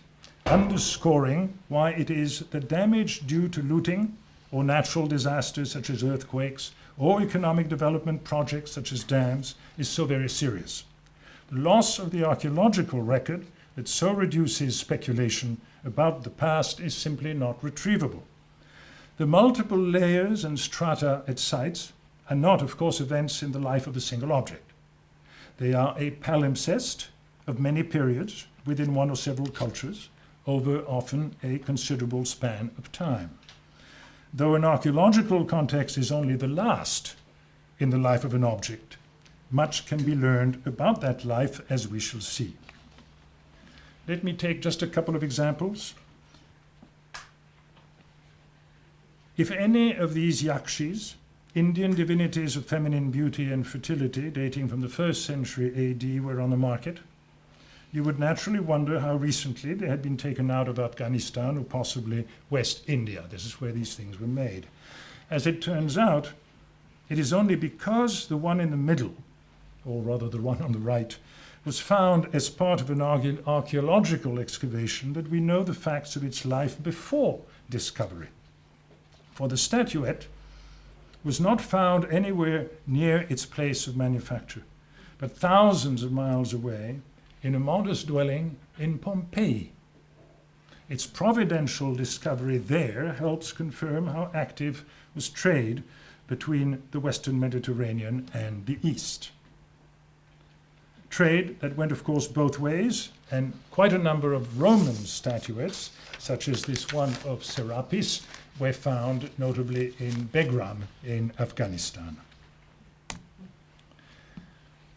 [SPEAKER 1] underscoring why it is that damage due to looting or natural disasters such as earthquakes or economic development projects such as dams is so very serious. The loss of the archaeological record that so reduces speculation about the past is simply not retrievable. The multiple layers and strata at sites are not, of course, events in the life of a single object. They are a palimpsest of many periods within one or several cultures over often a considerable span of time. Though an archaeological context is only the last in the life of an object, much can be learned about that life as we shall see. Let me take just a couple of examples. If any of these yakshis, Indian divinities of feminine beauty and fertility dating from the 1st century AD, were on the market, you would naturally wonder how recently they had been taken out of Afghanistan or possibly West India. This is where these things were made. As it turns out, it is only because the one in the middle, or rather the one on the right, was found as part of an archaeological excavation that we know the facts of its life before discovery. For the statuette was not found anywhere near its place of manufacture, but thousands of miles away in a modest dwelling in Pompeii. Its providential discovery there helps confirm how active was trade between the Western Mediterranean and the East. Trade that went, of course, both ways, and quite a number of Roman statuettes, such as this one of Serapis, were found notably in Begram in Afghanistan.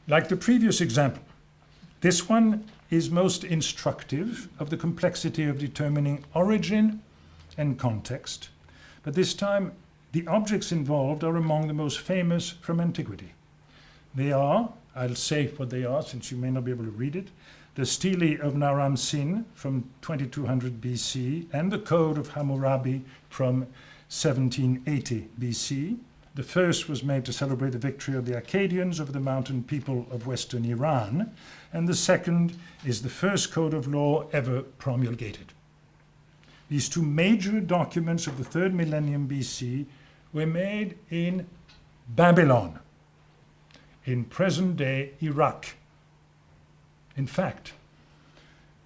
[SPEAKER 1] Like the previous example, this one is most instructive of the complexity of determining origin and context, but this time the objects involved are among the most famous from antiquity. They are, I'll say what they are since you may not be able to read it, the stele of Naram Sin from 2200 BC and the code of Hammurabi from 1780 BC. The first was made to celebrate the victory of the Akkadians over the mountain people of western Iran, and the second is the first code of law ever promulgated. These two major documents of the 3rd millennium BC were made in Babylon, in present-day Iraq, In fact,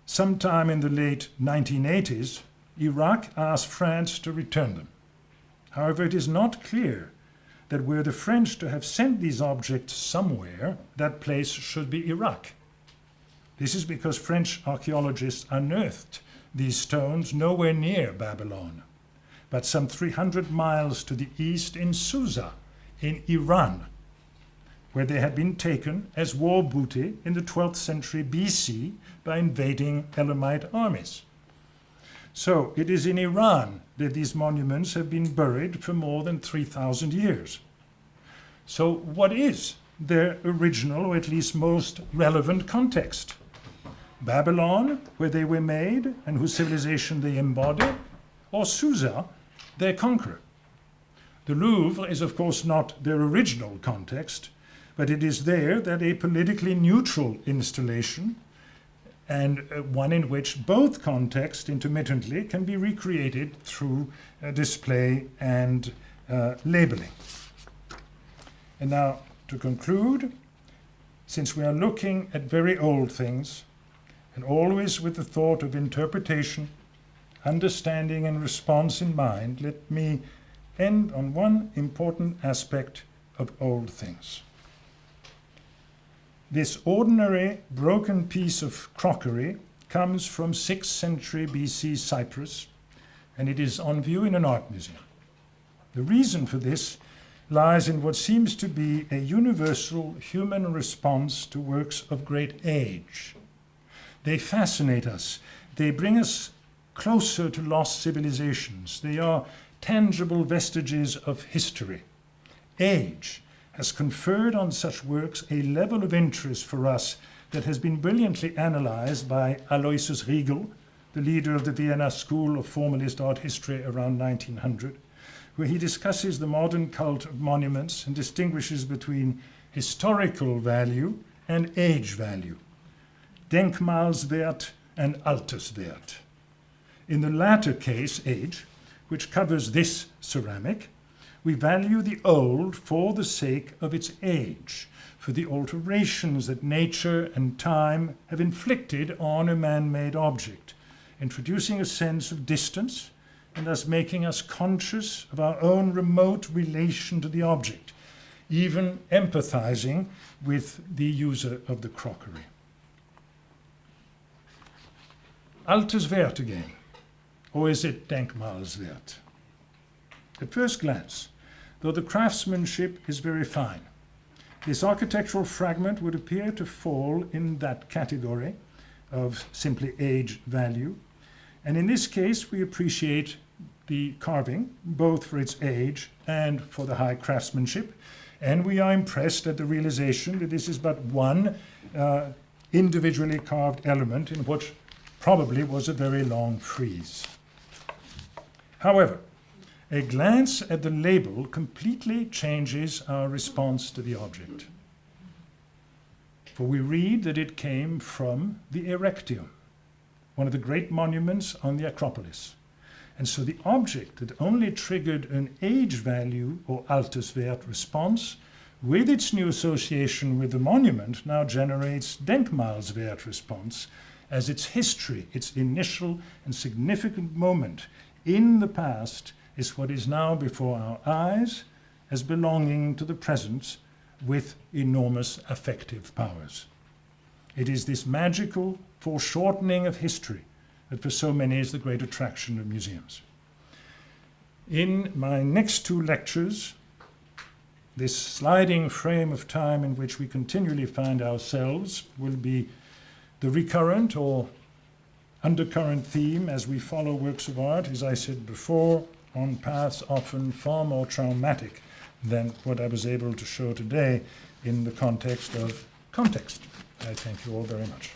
[SPEAKER 1] sometime in the late 1980s, Iraq asked France to return them. However, it is not clear that were the French to have sent these objects somewhere, that place should be Iraq. This is because French archaeologists unearthed these stones nowhere near Babylon, but some 300 miles to the east in Susa, in Iran, where they had been taken as war booty in the 12th century BC by invading Elamite armies. So it is in Iran that these monuments have been buried for more than 3,000 years. So what is their original, or at least most relevant context? Babylon, where they were made and whose civilization they embody, or Susa, their conqueror? The Louvre is, of course, not their original context, but it is there that a politically neutral installation, and one in which both contexts intermittently can be recreated through display and labeling. And now, to conclude, since we are looking at very old things, and always with the thought of interpretation, understanding, and response in mind, let me end on one important aspect of old things. This ordinary broken piece of crockery comes from 6th century BC Cyprus, and it is on view in an art museum. The reason for this lies in what seems to be a universal human response to works of great age. They fascinate us. They bring us closer to lost civilizations. They are tangible vestiges of history. Age has conferred on such works a level of interest for us that has been brilliantly analyzed by Aloysius Riegel, the leader of the Vienna School of Formalist Art History around 1900, where he discusses the modern cult of monuments and distinguishes between historical value and age value, Denkmalswert and Alterswert. In the latter case, age, which covers this ceramic, we value the old for the sake of its age, for the alterations that nature and time have inflicted on a man-made object, introducing a sense of distance and thus making us conscious of our own remote relation to the object, even empathizing with the user of the crockery. Alterswert again, or is it Denkmalswert? At first glance, though the craftsmanship is very fine, this architectural fragment would appear to fall in that category of simply age value. And in this case, we appreciate the carving, both for its age and for the high craftsmanship. And we are impressed at the realization that this is but one individually carved element in what probably was a very long frieze. However, a glance at the label completely changes our response to the object. For we read that it came from the Erectium, one of the great monuments on the Acropolis. And so the object that only triggered an age value or Alterswert response, with its new association with the monument, now generates Denkmalswert response as its history, its initial and significant moment in the past, is what is now before our eyes as belonging to the present with enormous affective powers. It is this magical foreshortening of history that for so many is the great attraction of museums. In my next two lectures, this sliding frame of time in which we continually find ourselves will be the recurrent or undercurrent theme as we follow works of art, as I said before, on paths often far more traumatic than what I was able to show today in the context of context. I thank you all very much.